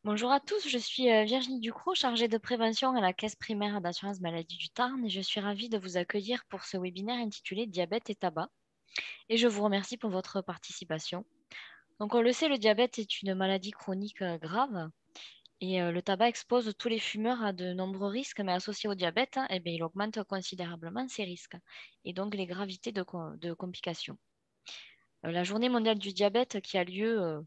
Bonjour à tous, je suis Virginie Ducrot, chargée de prévention à la Caisse primaire d'assurance maladie du Tarn et je suis ravie de vous accueillir pour ce webinaire intitulé Diabète et tabac et je vous remercie pour votre participation. Donc on le sait, le diabète est une maladie chronique grave et le tabac expose tous les fumeurs à de nombreux risques, mais associé au diabète, eh bien, il augmente considérablement ces risques et donc les gravités de complications. La journée mondiale du diabète qui a lieu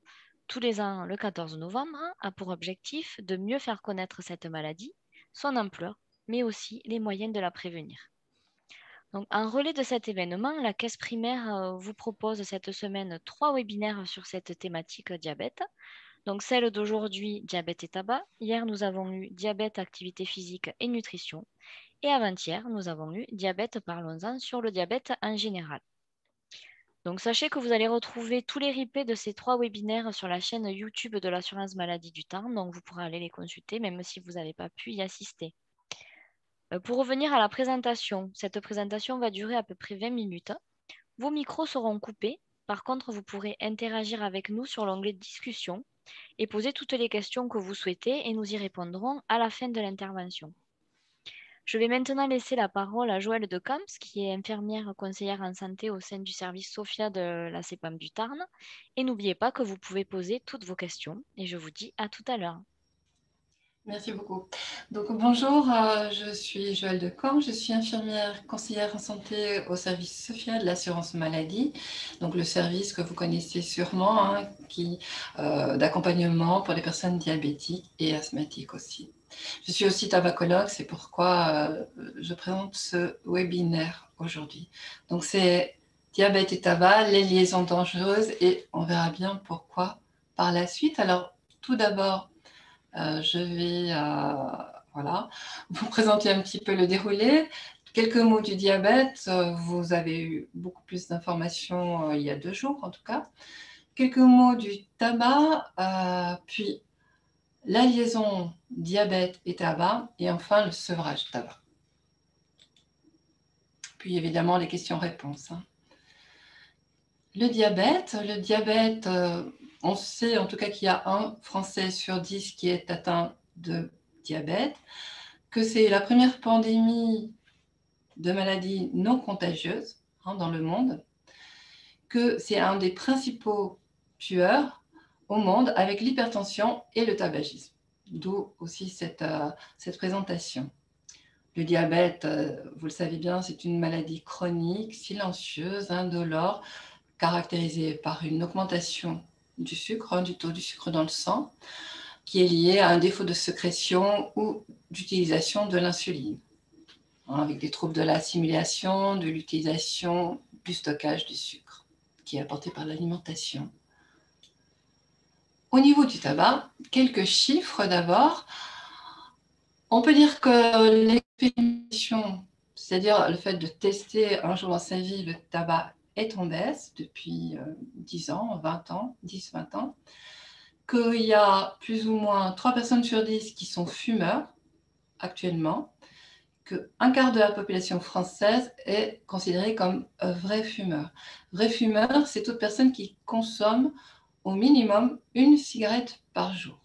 tous les ans le 14 novembre a pour objectif de mieux faire connaître cette maladie, son ampleur, mais aussi les moyens de la prévenir. Donc, en relais de cet événement, la Caisse primaire vous propose cette semaine 3 webinaires sur cette thématique diabète. Donc, celle d'aujourd'hui, diabète et tabac. Hier, nous avons eu diabète, activité physique et nutrition. Et avant-hier, nous avons eu diabète, parlons-en sur le diabète en général. Donc, sachez que vous allez retrouver tous les replays de ces 3 webinaires sur la chaîne YouTube de l'assurance maladie du Tarn. Donc, vous pourrez aller les consulter, même si vous n'avez pas pu y assister. Pour revenir à la présentation, cette présentation va durer à peu près 20 minutes. Vos micros seront coupés. Par contre, vous pourrez interagir avec nous sur l'onglet discussion et poser toutes les questions que vous souhaitez et nous y répondrons à la fin de l'intervention. Je vais maintenant laisser la parole à Joëlle de Camps, qui est infirmière conseillère en santé au sein du service SOFIA de la CEPAM du Tarn. Et n'oubliez pas que vous pouvez poser toutes vos questions. Et je vous dis à tout à l'heure. Merci beaucoup. Donc, bonjour, je suis Joëlle Decamps, je suis infirmière conseillère en santé au service SOFIA de l'assurance maladie, donc le service que vous connaissez sûrement, hein, d'accompagnement pour les personnes diabétiques et asthmatiques aussi. Je suis aussi tabacologue, c'est pourquoi je présente ce webinaire aujourd'hui. Donc, c'est diabète et tabac, les liaisons dangereuses, et on verra bien pourquoi par la suite. Alors, tout d'abord, je vais vous présenter un petit peu le déroulé. Quelques mots du diabète. Vous avez eu beaucoup plus d'informations il y a 2 jours, en tout cas. Quelques mots du tabac, puis la liaison diabète et tabac, et enfin le sevrage tabac. Puis évidemment les questions-réponses. Le diabète, on sait en tout cas qu'il y a un Français sur 10 qui est atteint de diabète, que c'est la première pandémie de maladies non contagieuses dans le monde, que c'est un des principaux tueurs au monde avec l'hypertension et le tabagisme. D'où aussi cette présentation. Le diabète, vous le savez bien, c'est une maladie chronique, silencieuse, indolore, caractérisée par une augmentation du sucre, du taux du sucre dans le sang, qui est liée à un défaut de sécrétion ou d'utilisation de l'insuline, avec des troubles de l'assimilation, de l'utilisation, du stockage du sucre, qui est apporté par l'alimentation. Au niveau du tabac, quelques chiffres d'abord. On peut dire que l'expérimentation, c'est-à-dire le fait de tester un jour dans sa vie le tabac, est en baisse depuis 10 ans, 20 ans, 10-20 ans, qu'il y a plus ou moins 3 personnes sur 10 qui sont fumeurs actuellement, qu'un quart de la population française est considérée comme vrai fumeur. Vrai fumeur, c'est toute personne qui consomme au minimum une cigarette par jour.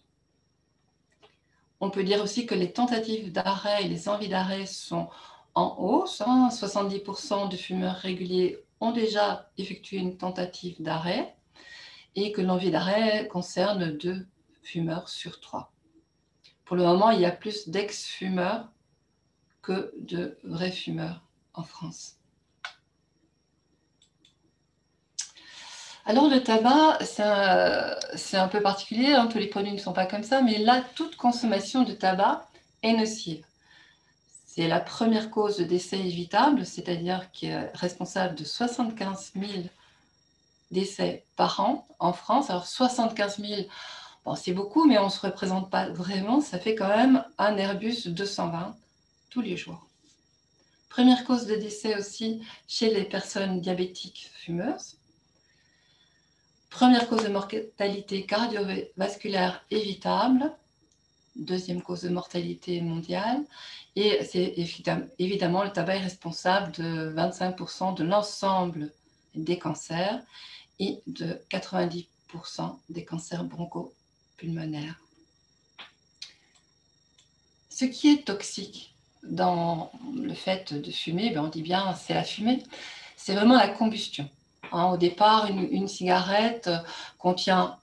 On peut dire aussi que les tentatives d'arrêt et les envies d'arrêt sont en hausse. 70% de fumeurs réguliers ont déjà effectué une tentative d'arrêt et que l'envie d'arrêt concerne 2 fumeurs sur 3. Pour le moment, il y a plus d'ex-fumeurs que de vrais fumeurs en France. Alors le tabac, c'est un peu particulier, tous les produits ne sont pas comme ça, mais là, toute consommation de tabac est nocive. C'est la première cause de décès évitable, c'est-à-dire qui est responsable de 75 000 décès par an en France. Alors 75 000, bon, c'est beaucoup, mais on ne se représente pas vraiment, ça fait quand même un Airbus 220 tous les jours. Première cause de décès aussi chez les personnes diabétiques fumeuses. Première cause de mortalité cardiovasculaire évitable. Deuxième cause de mortalité mondiale. Et c'est évidemment, le tabac est responsable de 25% de l'ensemble des cancers et de 90% des cancers bronchopulmonaires. Ce qui est toxique dans le fait de fumer, ben on dit bien c'est la fumée, c'est vraiment la combustion. Hein, au départ, une cigarette contient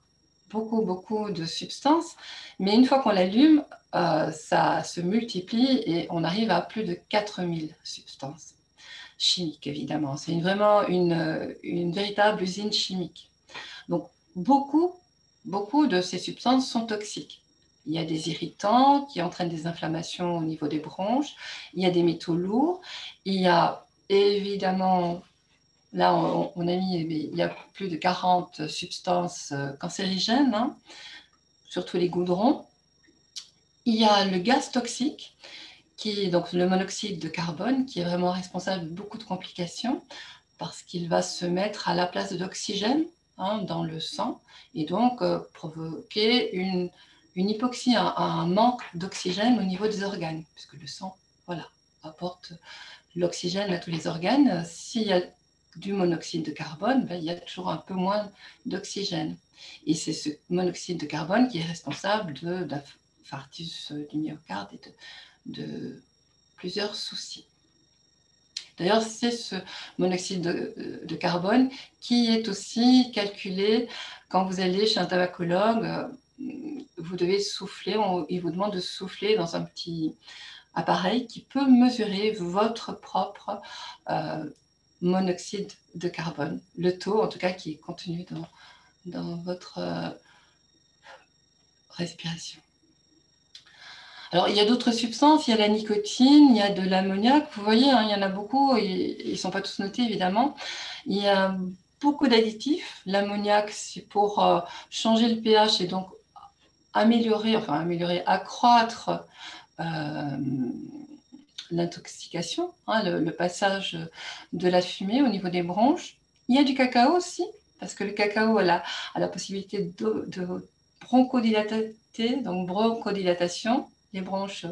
beaucoup de substances, mais une fois qu'on l'allume, ça se multiplie et on arrive à plus de 4000 substances chimiques, évidemment. C'est vraiment une véritable usine chimique. Donc, beaucoup de ces substances sont toxiques. Il y a des irritants qui entraînent des inflammations au niveau des bronches, il y a des métaux lourds, il y a évidemment, là on a mis, il y a plus de 40 substances cancérigènes, hein, surtout les goudrons. Il y a le gaz toxique, qui est donc le monoxyde de carbone, qui est vraiment responsable de beaucoup de complications, parce qu'il va se mettre à la place de l'oxygène, hein, dans le sang, et donc provoquer une hypoxie, un manque d'oxygène au niveau des organes, puisque le sang, voilà, apporte l'oxygène à tous les organes. S'il y a du monoxyde de carbone, ben, il y a toujours un peu moins d'oxygène. Et c'est ce monoxyde de carbone qui est responsable d'infarctus du myocarde et de plusieurs soucis. D'ailleurs, c'est ce monoxyde de carbone qui est aussi calculé quand vous allez chez un tabacologue. Vous devez souffler, il vous demande de souffler dans un petit appareil qui peut mesurer votre propre monoxyde de carbone, le taux en tout cas qui est contenu dans votre respiration. Alors, il y a d'autres substances, il y a la nicotine, il y a de l'ammoniac. Vous voyez, hein, il y en a beaucoup, et ils ne sont pas tous notés, évidemment. Il y a beaucoup d'additifs. L'ammoniac, c'est pour changer le pH et donc accroître l'intoxication, hein, le passage de la fumée au niveau des bronches. Il y a du cacao aussi, parce que le cacao a la possibilité de bronchodilater, donc bronchodilatation, les bronches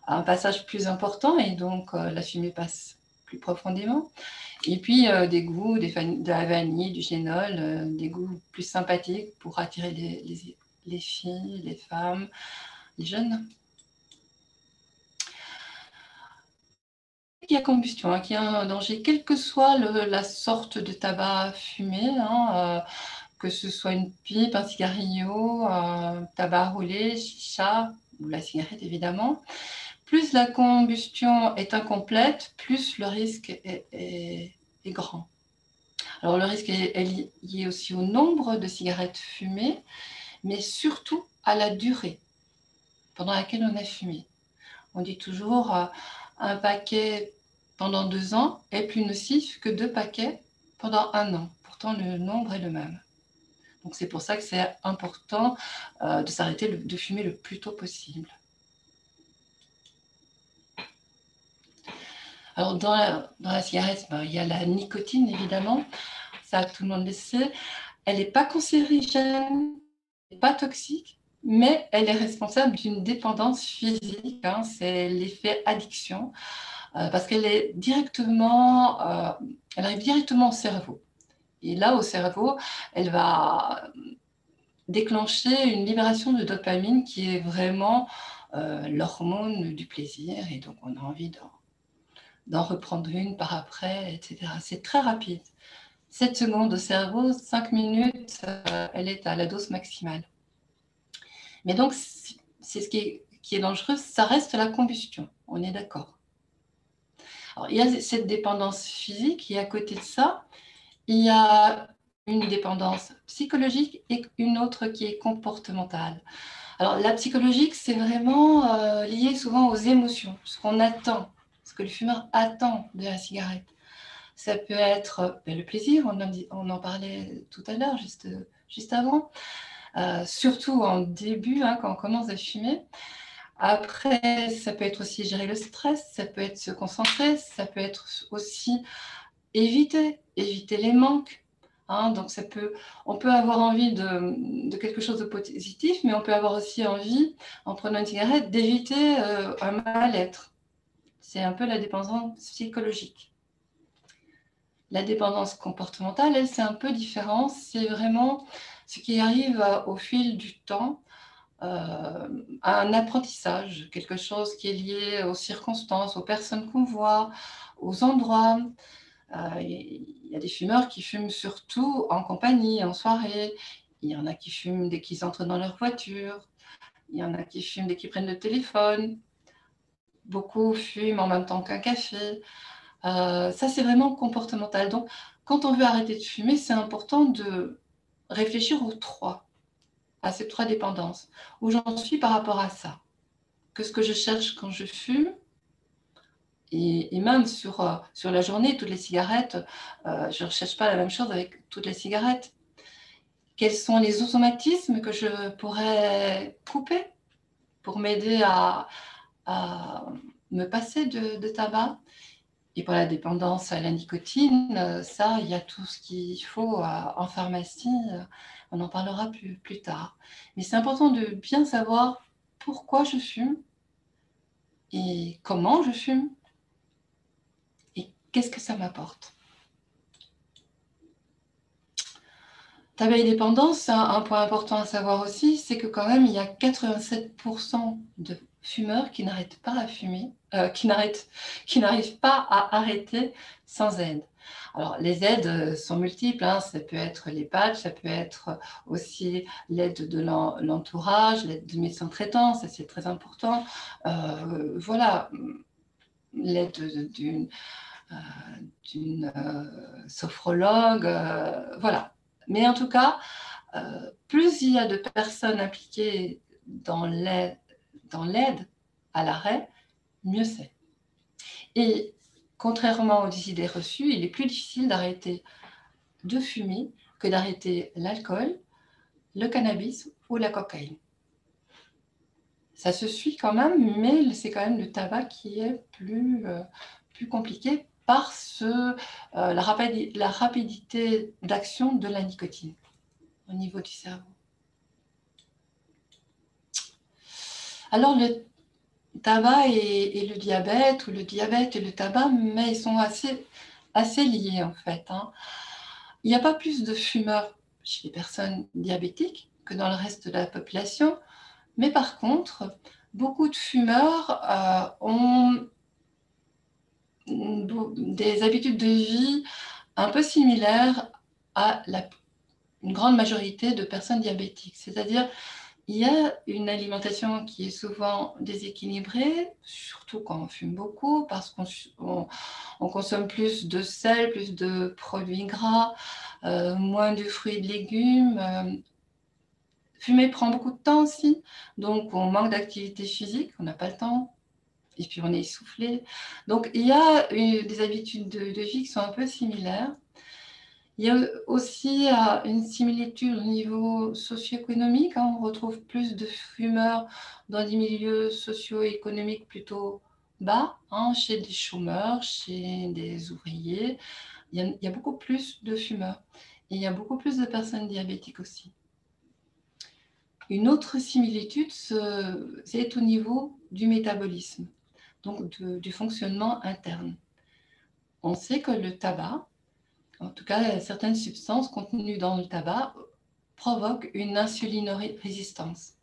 a un passage plus important et donc la fumée passe plus profondément. Et puis des goûts, de la vanille, du génol, des goûts plus sympathiques pour attirer les filles, les femmes, les jeunes. Qui a combustion, hein, qui a un danger, quelle que soit la sorte de tabac fumé, hein, que ce soit une pipe, un cigarillo, un tabac roulé, chicha, ou la cigarette évidemment. Plus la combustion est incomplète, plus le risque est grand. Alors le risque est lié aussi au nombre de cigarettes fumées, mais surtout à la durée pendant laquelle on a fumé. On dit toujours un paquet pendant 2 ans est plus nocif que 2 paquets pendant 1 an. Pourtant, le nombre est le même. Donc c'est pour ça que c'est important de s'arrêter de fumer le plus tôt possible. Alors dans la cigarette, il y a la nicotine évidemment, ça tout le monde le sait. Elle n'est pas cancérigène, pas toxique, mais elle est responsable d'une dépendance physique, hein, c'est l'effet addiction. Parce qu'elle arrive directement au cerveau. Et là, au cerveau, elle va déclencher une libération de dopamine qui est vraiment l'hormone du plaisir. Et donc, on a envie d'en reprendre une par après, etc. C'est très rapide. 7 secondes au cerveau, 5 minutes, elle est à la dose maximale. Mais donc, c'est ce qui est dangereux, ça reste la combustion, on est d'accord. Alors, il y a cette dépendance physique et à côté de ça, il y a une dépendance psychologique et une autre qui est comportementale. Alors, la psychologique, c'est vraiment lié souvent aux émotions, ce qu'on attend, ce que le fumeur attend de la cigarette. Ça peut être le plaisir, on en parlait tout à l'heure, juste avant, surtout en début, hein, quand on commence à fumer. Après, ça peut être aussi gérer le stress, ça peut être se concentrer, ça peut être aussi éviter les manques. Hein, donc on peut avoir envie de quelque chose de positif, mais on peut avoir aussi envie, en prenant une cigarette, d'éviter un mal-être. C'est un peu la dépendance psychologique. La dépendance comportementale, elle, c'est un peu différent. C'est vraiment ce qui arrive au fil du temps. un apprentissage, quelque chose qui est lié aux circonstances, aux personnes qu'on voit, aux endroits. Il y a des fumeurs qui fument surtout en compagnie, en soirée. Il y en a qui fument dès qu'ils entrent dans leur voiture. Il y en a qui fument dès qu'ils prennent le téléphone. Beaucoup fument en même temps qu'un café. Ça, c'est vraiment comportemental. Donc, quand on veut arrêter de fumer, c'est important de réfléchir à ces trois dépendances. Où j'en suis par rapport à ça. Qu'est-ce que je cherche quand je fume? Et même sur la journée, toutes les cigarettes, je ne recherche pas la même chose avec toutes les cigarettes. Quels sont les automatismes que je pourrais couper pour m'aider à me passer de tabac? Et pour la dépendance à la nicotine, ça, il y a tout ce qu'il faut en pharmacie. On en parlera plus tard. Mais c'est important de bien savoir pourquoi je fume et comment je fume et qu'est-ce que ça m'apporte. Tabac et dépendance, un point important à savoir aussi, c'est que quand même, il y a 87% de fumeurs qui n'arrêtent pas à fumer, qui n'arrivent pas à arrêter sans aide. Alors, les aides sont multiples, hein. Ça peut être les patchs, ça peut être aussi l'aide de l'entourage, l'aide du médecin traitant, ça c'est très important. Voilà, l'aide d'une sophrologue, voilà. Mais en tout cas, plus il y a de personnes impliquées dans l'aide à l'arrêt, mieux c'est. Et contrairement aux idées reçues, il est plus difficile d'arrêter de fumer que d'arrêter l'alcool, le cannabis ou la cocaïne. Ça se suit quand même, mais c'est quand même le tabac qui est plus compliqué par la rapidité d'action de la nicotine au niveau du cerveau. Alors, le tabac et le diabète, ou le diabète et le tabac, mais ils sont assez liés en fait, hein. Il n'y a pas plus de fumeurs chez les personnes diabétiques que dans le reste de la population, mais par contre, beaucoup de fumeurs ont des habitudes de vie un peu similaires à une grande majorité de personnes diabétiques. C'est-à-dire, il y a une alimentation qui est souvent déséquilibrée, surtout quand on fume beaucoup, parce qu'on consomme plus de sel, plus de produits gras, moins de fruits et de légumes. Fumer prend beaucoup de temps aussi, donc on manque d'activité physique, on n'a pas le temps, et puis on est essoufflé. Donc il y a des habitudes de vie qui sont un peu similaires. Il y a aussi une similitude au niveau socio-économique, hein. On retrouve plus de fumeurs dans des milieux socio-économiques plutôt bas, hein, chez des chômeurs, chez des ouvriers. Il y a beaucoup plus de fumeurs. Et il y a beaucoup plus de personnes diabétiques aussi. Une autre similitude, c'est au niveau du métabolisme, donc du fonctionnement interne. On sait que le tabac, en tout cas certaines substances contenues dans le tabac, provoquent une insulinorésistance.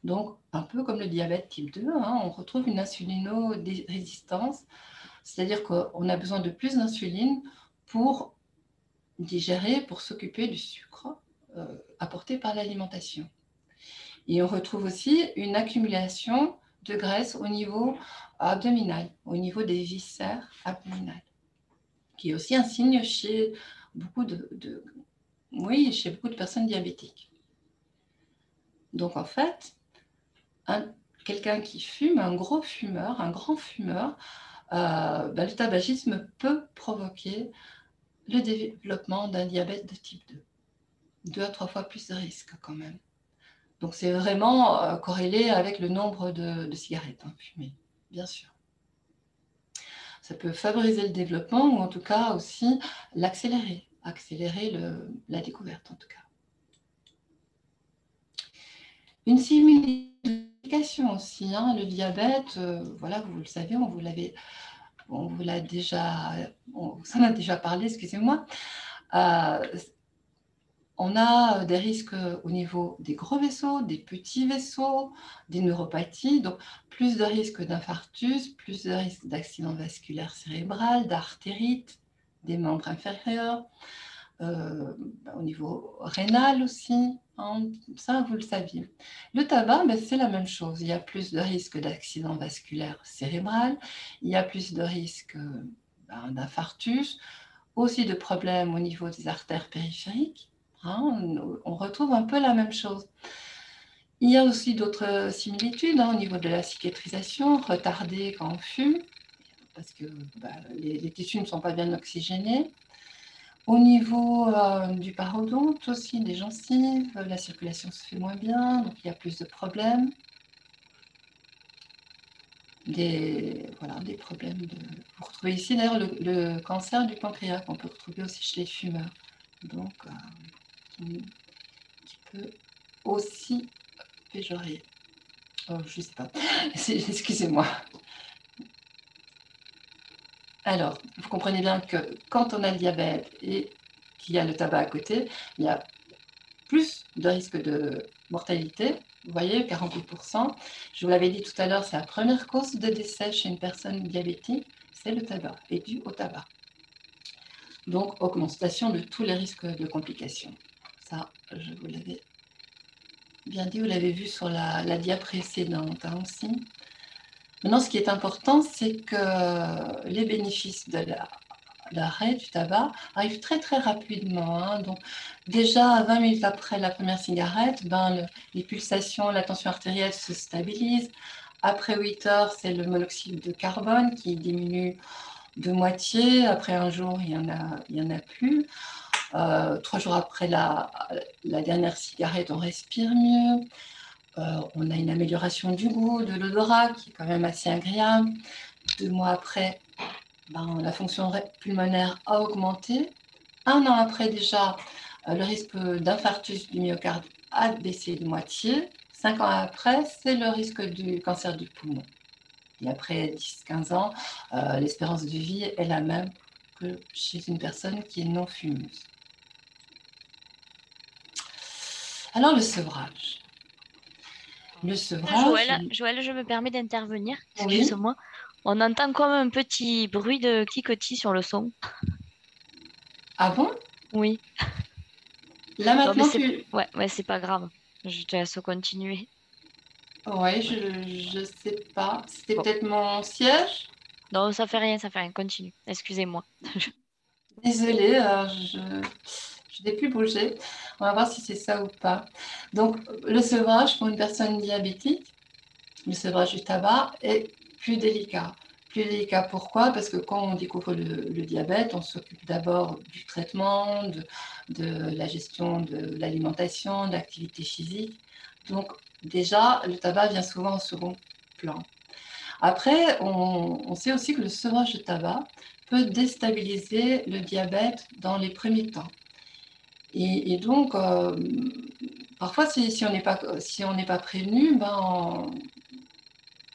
Donc, un peu comme le diabète type 2, hein, on retrouve une insulinorésistance, c'est-à-dire qu'on a besoin de plus d'insuline pour digérer, pour s'occuper du sucre apporté par l'alimentation. Et on retrouve aussi une accumulation de graisse au niveau abdominal, au niveau des viscères abdominales, qui est aussi un signe chez beaucoup chez beaucoup de personnes diabétiques. Donc en fait, quelqu'un qui fume, un gros fumeur, un grand fumeur, le tabagisme peut provoquer le développement d'un diabète de type 2. 2 à 3 fois plus de risque quand même. Donc c'est vraiment corrélé avec le nombre de cigarettes fumées, bien sûr. Ça peut favoriser le développement ou en tout cas aussi l'accélérer, accélérer la découverte en tout cas. Une similification aussi, hein, le diabète, voilà, vous le savez, on vous en a déjà parlé, excusez-moi. On a des risques au niveau des gros vaisseaux, des petits vaisseaux, des neuropathies, donc plus de risques d'infarctus, plus de risques d'accident vasculaire cérébral, d'artérite, des membres inférieurs, au niveau rénal aussi, hein, ça vous le saviez. Le tabac, c'est la même chose, il y a plus de risques d'accident vasculaire cérébral, il y a plus de risques d'infarctus, aussi de problèmes au niveau des artères périphériques. On retrouve un peu la même chose. Il y a aussi d'autres similitudes au niveau de la cicatrisation, retardée quand on fume, parce que les tissus ne sont pas bien oxygénés. Au niveau du parodonte aussi, des gencives, la circulation se fait moins bien, donc il y a plus de problèmes. Des problèmes de... Vous retrouvez ici d'ailleurs le cancer du pancréas qu'on peut retrouver aussi chez les fumeurs. Donc, qui peut aussi péjorer. Oh, je ne sais pas. Excusez-moi. Alors, vous comprenez bien que quand on a le diabète et qu'il y a le tabac à côté, il y a plus de risque de mortalité. Vous voyez, 48%. Je vous l'avais dit tout à l'heure, c'est la première cause de décès chez une personne diabétique, c'est le tabac et dû au tabac. Donc, augmentation de tous les risques de complications. Ça, je vous l'avais bien dit, vous l'avez vu sur la dia précédente aussi. Maintenant, ce qui est important, c'est que les bénéfices de l'arrêt du tabac arrivent très très rapidement. Donc, déjà 20 minutes après la première cigarette, les pulsations, la tension artérielle se stabilise. Après 8 heures, c'est le monoxyde de carbone qui diminue de moitié. Après un jour, il y en a plus. 3 jours après la dernière cigarette, on respire mieux. On a une amélioration du goût, de l'odorat qui est quand même assez agréable. 2 mois après, la fonction pulmonaire a augmenté. 1 an après déjà, le risque d'infarctus du myocarde a baissé de moitié. 5 ans après, c'est le risque du cancer du poumon. Et après 10-15 ans, l'espérance de vie est la même que chez une personne qui est non fumeuse. Alors le sevrage. Le sevrage... Joël, je me permets d'intervenir. Oui. Excuse-moi. On entend comme un petit bruit de cliquetis sur le son. Ah bon? Oui. Là Non, mais maintenant, tu... ouais, c'est pas grave. Je te laisse continuer. Ouais, Ouais. je sais pas. C'était Bon. peut-être mon siège? Non, ça fait rien, ça fait rien. Continue. Excusez-moi. Désolée, je n'ai plus bougé. On va voir si c'est ça ou pas. Donc, le sevrage pour une personne diabétique, le sevrage du tabac est plus délicat. Plus délicat pourquoi? Parce que quand on découvre le diabète, on s'occupe d'abord du traitement, de la gestion de l'alimentation, de l'activité physique. Donc, déjà, le tabac vient souvent au second plan. Après, on sait aussi que le sevrage de tabac peut déstabiliser le diabète dans les premiers temps. Et donc, parfois, si on n'est pas prévenu,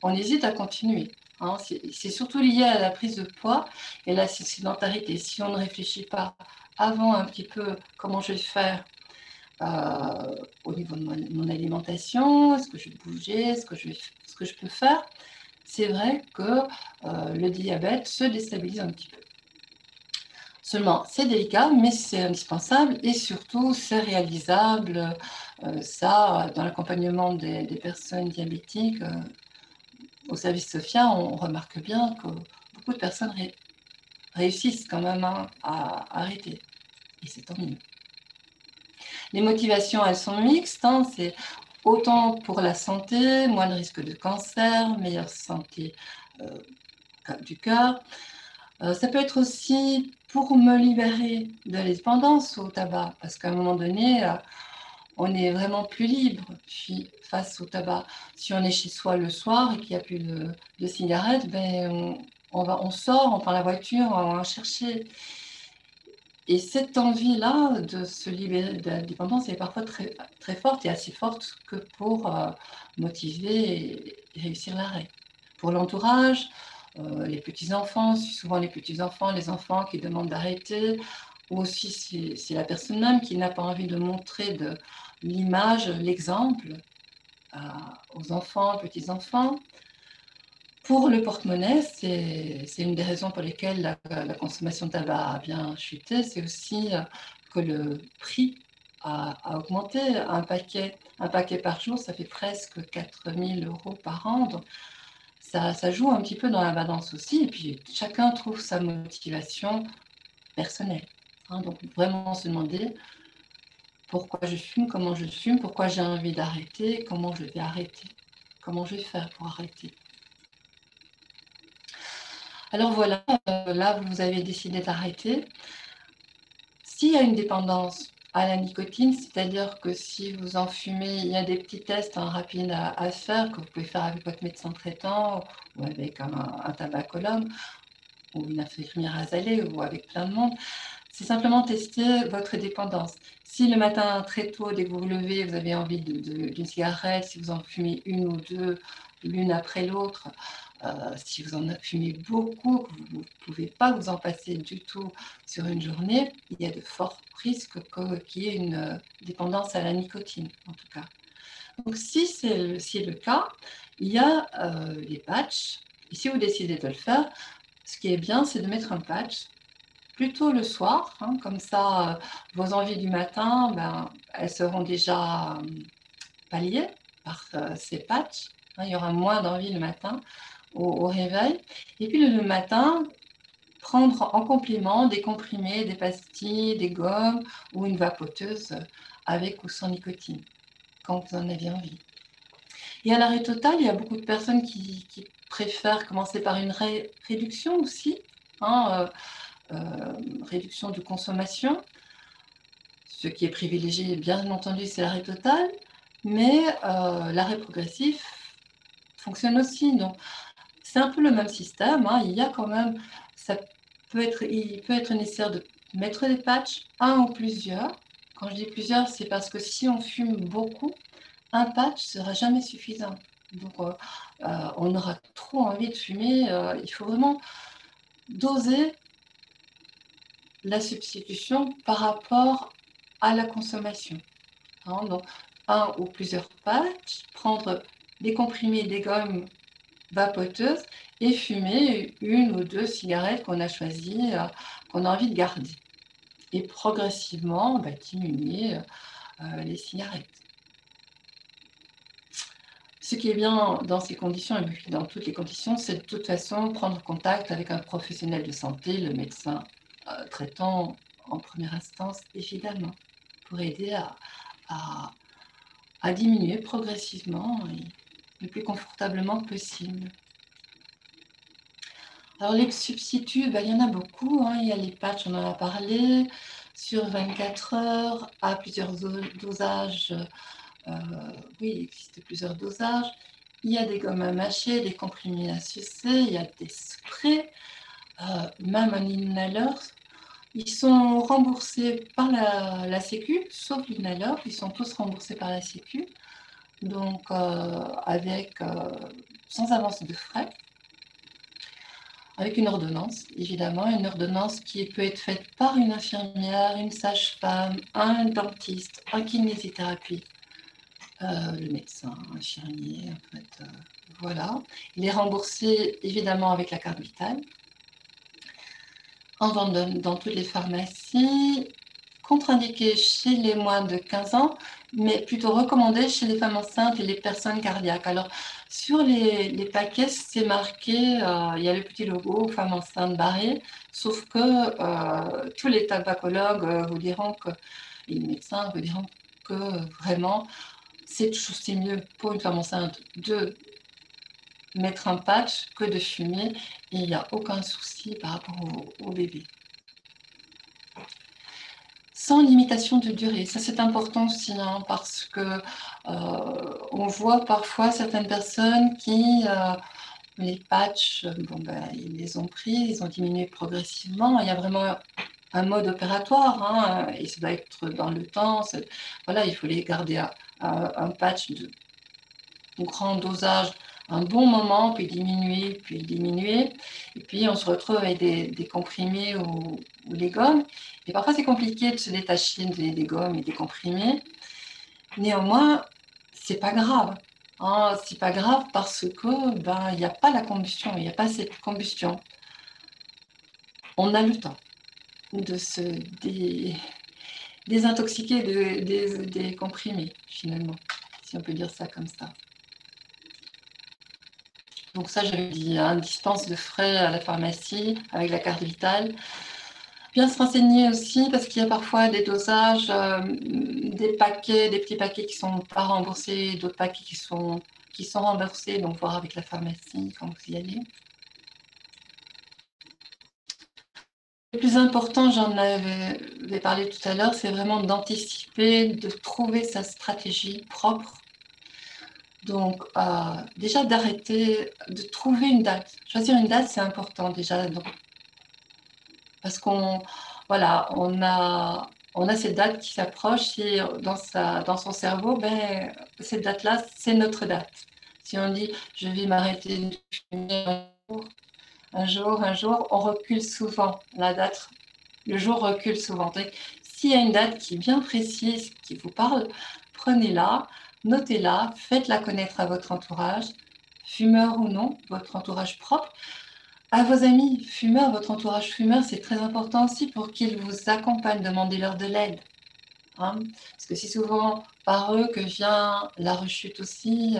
on hésite à continuer. C'est surtout lié à la prise de poids et la sédentarité. Si on ne réfléchit pas avant un petit peu comment je vais faire au niveau de mon alimentation, est-ce que je vais bouger, ce que je peux faire, c'est vrai que le diabète se déstabilise un petit peu. Seulement, c'est délicat, mais c'est indispensable et surtout, c'est réalisable. Ça, dans l'accompagnement des personnes diabétiques, au service Sophia, on remarque bien que beaucoup de personnes réussissent quand même à arrêter. Et c'est tant mieux. Les motivations, elles sont mixtes. C'est autant pour la santé, moins de risque de cancer, meilleure santé du cœur. Ça peut être aussi pour me libérer de la dépendance au tabac, parce qu'à un moment donné, on est vraiment plus libre face au tabac. Si on est chez soi le soir et qu'il n'y a plus de cigarettes, on sort, on prend la voiture, on va en chercher. Et cette envie-là de se libérer de la dépendance est parfois très, très forte et assez forte que pour motiver et réussir l'arrêt. Pour l'entourage, les petits-enfants, souvent les petits-enfants, les enfants qui demandent d'arrêter, ou aussi c'est la personne même qui n'a pas envie de montrer de l'image, l'exemple aux enfants, petits-enfants. Pour le porte-monnaie, c'est une des raisons pour lesquelles la consommation de tabac a bien chuté. C'est aussi que le prix a augmenté. Un paquet par jour, ça fait presque 4 000 € par an. Donc ça joue un petit peu dans la balance aussi. Et puis, chacun trouve sa motivation personnelle. Donc, vraiment se demander pourquoi je fume, comment je fume, pourquoi j'ai envie d'arrêter, comment je vais arrêter, comment je vais faire pour arrêter. Alors voilà, là, vous avez décidé d'arrêter. S'il y a une dépendance à la nicotine, c'est-à-dire que si vous en fumez, il y a des petits tests rapides à faire, que vous pouvez faire avec votre médecin traitant ou avec un tabacologue ou une infirmière azalée ou avec plein de monde. C'est simplement tester votre dépendance. Si le matin, très tôt, dès que vous vous levez, vous avez envie d'une cigarette, si vous en fumez une ou deux, l'une après l'autre, si vous en fumez beaucoup, que vous ne pouvez pas vous en passer du tout sur une journée, il y a de forts risques qu'il y ait une dépendance à la nicotine, en tout cas. Donc, si c'est le cas, il y a les patchs. Et si vous décidez de le faire, ce qui est bien, c'est de mettre un patch plutôt le soir, comme ça, vos envies du matin, elles seront déjà palliées par ces patchs. Il y aura moins d'envie le matin au réveil. Et puis le matin, prendre en complément des comprimés, des pastilles, des gommes ou une vapoteuse avec ou sans nicotine, quand vous en avez envie. Et à l'arrêt total, il y a beaucoup de personnes qui préfèrent commencer par une réduction aussi, réduction de consommation. Ce qui est privilégié, bien entendu, c'est l'arrêt total, mais l'arrêt progressif fonctionne aussi. Donc, c'est un peu le même système. Il y a quand même, il peut être nécessaire de mettre des patchs, un ou plusieurs. Quand je dis plusieurs, c'est parce que si on fume beaucoup, un patch ne sera jamais suffisant. Donc, on aura trop envie de fumer. Il faut vraiment doser la substitution par rapport à la consommation. Donc, un ou plusieurs patchs, prendre des comprimés, des gommes vapoteuses et fumer une ou deux cigarettes qu'on a choisies, qu'on a envie de garder. Et progressivement, diminuer les cigarettes. Ce qui est bien dans ces conditions, et puis dans toutes les conditions, c'est de toute façon prendre contact avec un professionnel de santé, le médecin traitant en première instance, évidemment, pour aider à diminuer progressivement et le plus confortablement possible. Alors les substituts, il y en a beaucoup. Il y a les patchs, on en a parlé, sur 24 heures, à plusieurs dosages. Oui, il existe plusieurs dosages. Il y a des gommes à mâcher, des comprimés à sucer, il y a des sprays, même un inhaler. Ils sont remboursés par la Sécu, sauf l'inhaler, ils sont tous remboursés par la Sécu. Donc, sans avance de frais, avec une ordonnance, évidemment, une ordonnance qui peut être faite par une infirmière, une sage-femme, un dentiste, un kinésithérapie, le médecin, infirmier, en fait, voilà. Il est remboursé, évidemment, avec la carte vitale, en vente dans toutes les pharmacies, contre-indiqué chez les moins de 15 ans, mais plutôt recommandé chez les femmes enceintes et les personnes cardiaques. Alors, sur les paquets, c'est marqué, il y a le petit logo femmes enceintes barré, sauf que tous les tabacologues vous diront que, et les médecins vous diront que vraiment, c'est mieux pour une femme enceinte de mettre un patch que de fumer, et il n'y a aucun souci par rapport au bébé. Sans limitation de durée, ça c'est important aussi, parce que on voit parfois certaines personnes qui, les patchs, ils les ont pris, ils ont diminué progressivement. Il y a vraiment un mode opératoire, et ça doit être dans le temps. Voilà, il faut les garder à un patch de grand dosage un bon moment, puis diminuer, et puis on se retrouve avec des comprimés ou des gommes. Et parfois, c'est compliqué de se détacher des gommes et des comprimés. Néanmoins, c'est pas grave. Hein, c'est pas grave parce que il n'y a pas la combustion, il n'y a pas cette combustion. On a le temps de se désintoxiquer des comprimés, finalement, si on peut dire ça comme ça. Donc ça, j'avais dit, hein, dispense de frais à la pharmacie avec la carte vitale. Bien se renseigner aussi parce qu'il y a parfois des dosages, des petits paquets qui ne sont pas remboursés, d'autres paquets qui sont remboursés, donc voir avec la pharmacie quand vous y allez. Le plus important, j'en avais parlé tout à l'heure, c'est vraiment d'anticiper, de trouver sa stratégie propre. Donc, déjà d'arrêter, de trouver une date. Choisir une date, c'est important déjà. Donc, parce qu'on a cette date qui s'approche et dans son cerveau, cette date-là, c'est notre date. Si on dit je vais m'arrêter de fumer un jour, on recule souvent la date. Le jour recule souvent. S'il y a une date qui est bien précise, qui vous parle, prenez-la, notez-la, faites-la connaître à votre entourage, fumeur ou non, votre entourage propre. À vos amis fumeurs, votre entourage fumeur, c'est très important aussi pour qu'ils vous accompagnent, demandez-leur de l'aide. Hein, parce que c'est souvent par eux que vient la rechute aussi.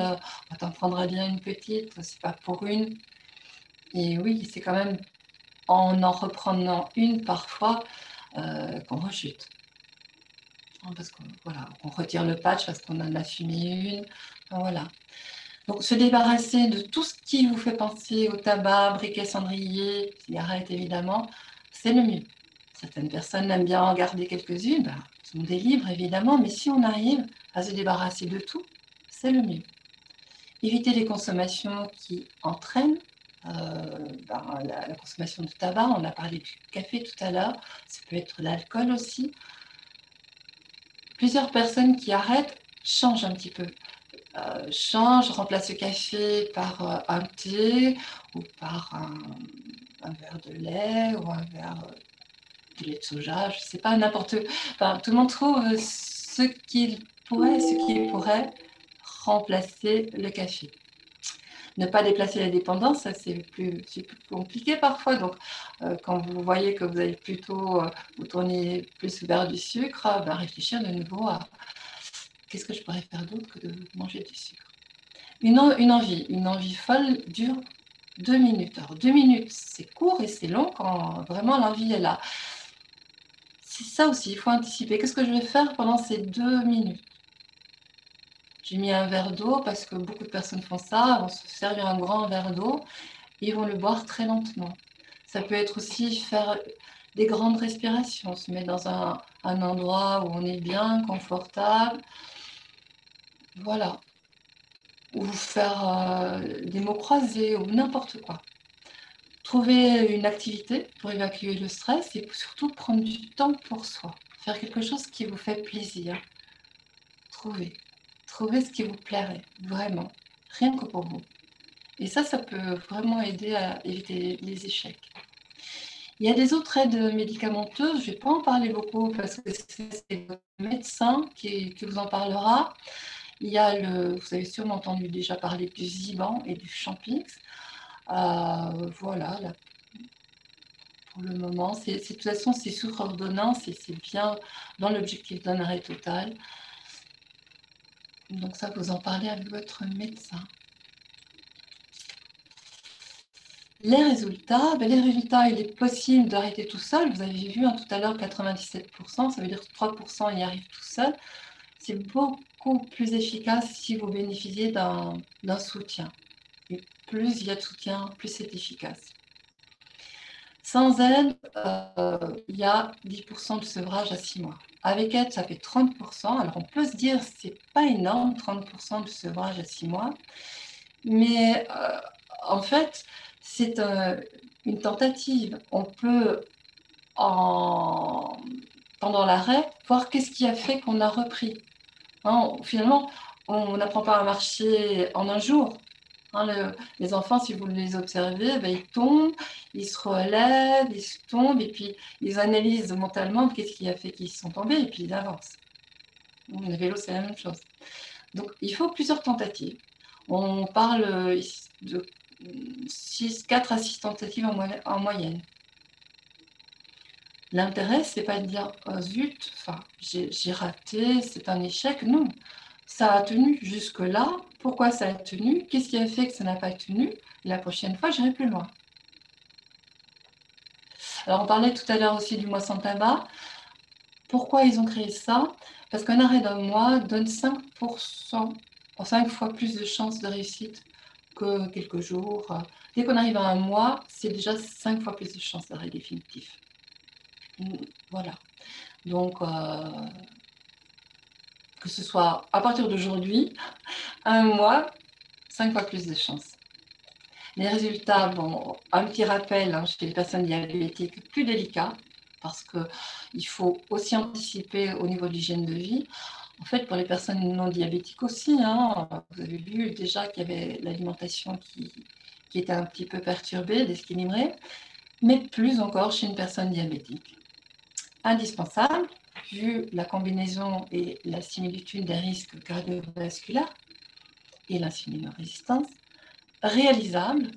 On t'en prendra bien une petite, c'est pas pour une. Et oui, c'est quand même en reprenant une parfois qu'on rechute. Parce qu'on retire le patch parce qu'on en a fumé une. Voilà. Donc, se débarrasser de tout ce qui vous fait penser au tabac, briquet, cendrier, cigarette évidemment, c'est le mieux. Certaines personnes aiment bien en garder quelques-unes, ce sont des livres évidemment, mais si on arrive à se débarrasser de tout, c'est le mieux. Éviter les consommations qui entraînent la consommation de tabac, on a parlé du café tout à l'heure, ça peut être l'alcool aussi. Plusieurs personnes qui arrêtent changent un petit peu. Remplace le café par un thé ou par un verre de lait ou un verre de lait de soja, je ne sais pas, n'importe. Enfin, tout le monde trouve ce qui pourrait remplacer le café. Ne pas déplacer la dépendance, ça c'est plus compliqué parfois. Donc, quand vous voyez que vous allez plutôt vous tourner plus vers du sucre, réfléchir de nouveau à qu'est-ce que je pourrais faire d'autre que de manger du sucre. Une envie folle dure 2 minutes. Alors 2 minutes, c'est court et c'est long quand vraiment l'envie est là. C'est ça aussi, il faut anticiper. Qu'est-ce que je vais faire pendant ces 2 minutes? J'ai mis un verre d'eau parce que beaucoup de personnes font ça, vont se servir un grand verre d'eau et ils vont le boire très lentement. Ça peut être aussi faire des grandes respirations, se mettre dans un endroit où on est bien, confortable. Voilà. Ou faire des mots croisés ou n'importe quoi. Trouver une activité pour évacuer le stress et surtout prendre du temps pour soi. Faire quelque chose qui vous fait plaisir. Trouvez ce qui vous plairait, vraiment, rien que pour vous. Et ça peut vraiment aider à éviter les échecs. Il y a des autres aides médicamenteuses, je ne vais pas en parler beaucoup parce que c'est le médecin qui vous en parlera. Il y a vous avez sûrement entendu déjà parler du Ziban et du Champix. Voilà, là, pour le moment, de toute façon, c'est sous ordonnance et c'est bien dans l'objectif d'un arrêt total. Donc ça, vous en parlez avec votre médecin. Les résultats, il est possible d'arrêter tout seul. Vous avez vu tout à l'heure 97%, ça veut dire que 3% y arrivent tout seul. C'est beaucoup plus efficace si vous bénéficiez d'un soutien. Et plus il y a de soutien, plus c'est efficace. Sans aide, il y a 10% de sevrage à 6 mois. Avec aide, ça fait 30%. Alors on peut se dire, c'est pas énorme, 30% de sevrage à 6 mois. Mais en fait, c'est une tentative. On peut, pendant l'arrêt, voir qu'est-ce qui a fait qu'on a repris. Finalement, on n'apprend pas à marcher en un jour. Les enfants, si vous les observez, ben, ils tombent, ils se relèvent, ils se tombent, et puis ils analysent mentalement qu'est-ce qui a fait qu'ils sont tombés, et puis ils avancent. Le vélo, c'est la même chose. Donc, il faut plusieurs tentatives. On parle de 4 à 6 tentatives en moyenne. L'intérêt, c'est pas de dire oh, zut, j'ai raté, c'est un échec. Non, ça a tenu jusque-là. Pourquoi ça a tenu? Qu'est-ce qui a fait que ça n'a pas tenu? La prochaine fois, j'irai plus loin. Alors, on parlait tout à l'heure aussi du mois sans tabac. Pourquoi ils ont créé ça? Parce qu'un arrêt d'un mois donne 5%, 5 fois plus de chances de réussite que quelques jours. Dès qu'on arrive à un mois, c'est déjà 5 fois plus de chances d'arrêt définitif. Voilà. Donc, que ce soit à partir d'aujourd'hui, un mois, 5 fois plus de chances. Les résultats, bon, un petit rappel chez les personnes diabétiques, plus délicat, parce qu'il faut aussi anticiper au niveau de l'hygiène de vie. En fait, pour les personnes non diabétiques aussi, vous avez vu déjà qu'il y avait l'alimentation qui était un petit peu perturbée, déséquilibrée, mais plus encore chez une personne diabétique. Indispensable, vu la combinaison et la similitude des risques cardiovasculaires et l'insulinorésistance, réalisable,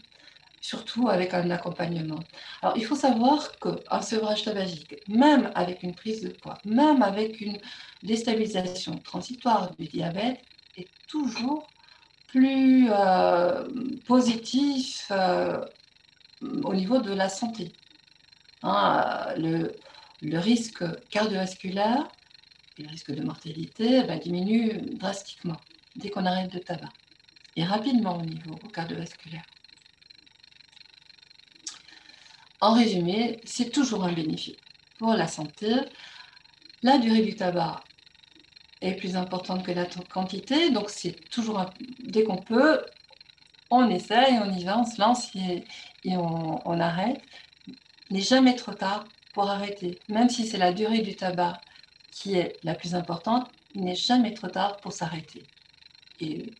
surtout avec un accompagnement. Alors, il faut savoir qu'un sevrage tabagique, même avec une prise de poids, même avec une déstabilisation transitoire du diabète, est toujours plus positif au niveau de la santé. Le risque cardiovasculaire et le risque de mortalité diminue drastiquement dès qu'on arrête le tabac, et rapidement au niveau cardiovasculaire. En résumé, c'est toujours un bénéfice pour la santé. La durée du tabac est plus importante que la quantité, donc c'est toujours, dès qu'on peut, on essaye, on y va, on se lance et on arrête. Il n'est jamais trop tard pour arrêter. Même si c'est la durée du tabac qui est la plus importante, il n'est jamais trop tard pour s'arrêter. Et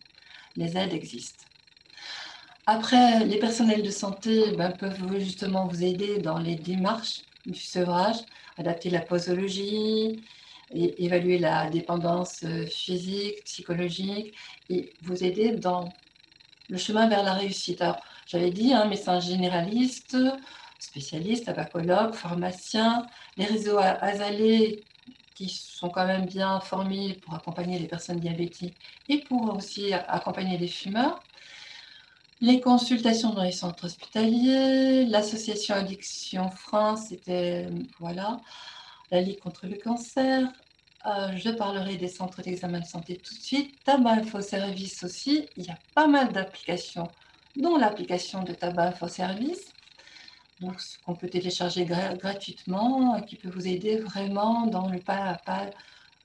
les aides existent. Après, les personnels de santé peuvent justement vous aider dans les démarches du sevrage, adapter la posologie, évaluer la dépendance physique, psychologique, et vous aider dans le chemin vers la réussite. Alors, j'avais dit, médecin généraliste, spécialiste, tabacologue, pharmacien, les réseaux azalés qui sont quand même bien formés pour accompagner les personnes diabétiques et pour aussi accompagner les fumeurs. Les consultations dans les centres hospitaliers, l'association Addiction France, c'était voilà, la Ligue contre le cancer. Je parlerai des centres d'examen de santé tout de suite. Tabac Info Service aussi, il y a pas mal d'applications, dont l'application de Tabac Info Service, donc qu'on peut télécharger gratuitement, qui peut vous aider vraiment dans le pas à pas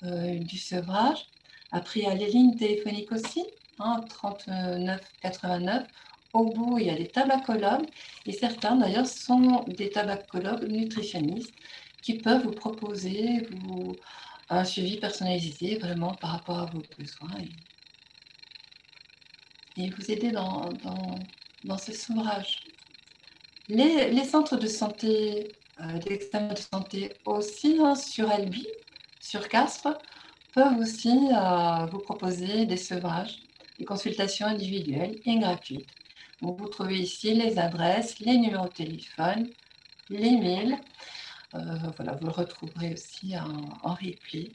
du sevrage. Après, il y a les lignes téléphoniques aussi, 39 89. Au bout, il y a des tabacologues, et certains d'ailleurs sont des tabacologues nutritionnistes qui peuvent vous proposer un suivi personnalisé vraiment par rapport à vos besoins et vous aider dans ce sevrage. Les centres de santé, d'examen de santé aussi, sur Albi, sur Castres, peuvent aussi vous proposer des sevrages, des consultations individuelles et gratuites. Donc, vous trouvez ici les adresses, les numéros de téléphone, les mails. Voilà, vous le retrouverez aussi en replay.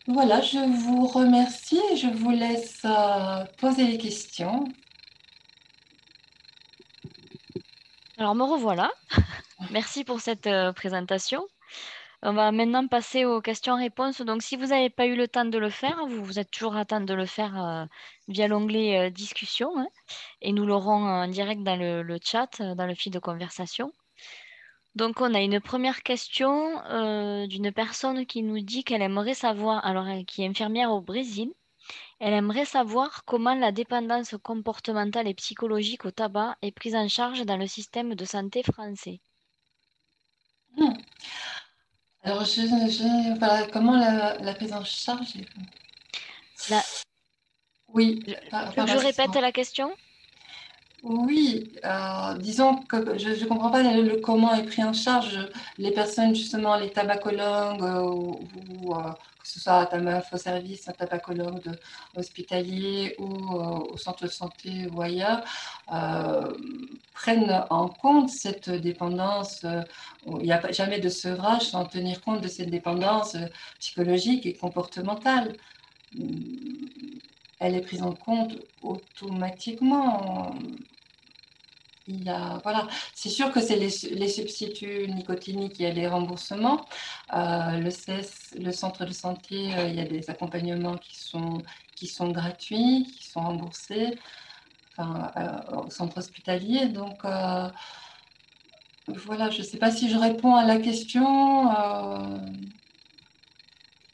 Voilà, je vous remercie et je vous laisse poser les questions. Alors me revoilà. Merci pour cette présentation. On va maintenant passer aux questions-réponses. Donc, si vous n'avez pas eu le temps de le faire, vous êtes toujours à temps de le faire via l'onglet discussion, hein, et nous l'aurons en direct dans le chat, dans le fil de conversation. Donc, on a une première question d'une personne qui nous dit qu'elle aimerait savoir, alors qui est infirmière au Brésil, elle aimerait savoir comment la dépendance comportementale et psychologique au tabac est prise en charge dans le système de santé français. Alors, voilà, comment la prise en charge La, Oui, Tu veux que je répète assistance. la question? Oui, disons que je ne comprends pas comment est pris en charge les personnes, justement, les tabacologues, que ce soit un tabac-service, un tabacologue hospitalier ou au centre de santé ou ailleurs, euh, prennent en compte cette dépendance. Il n'y a jamais de sevrage sans tenir compte de cette dépendance psychologique et comportementale. Elle est prise en compte automatiquement. Voilà. C'est sûr que c'est les substituts nicotiniques, il y a des remboursements. Le CES, le centre de santé, il y a des accompagnements qui sont gratuits, qui sont remboursés, enfin, au centre hospitalier. Donc, voilà, je ne sais pas si je réponds à la question.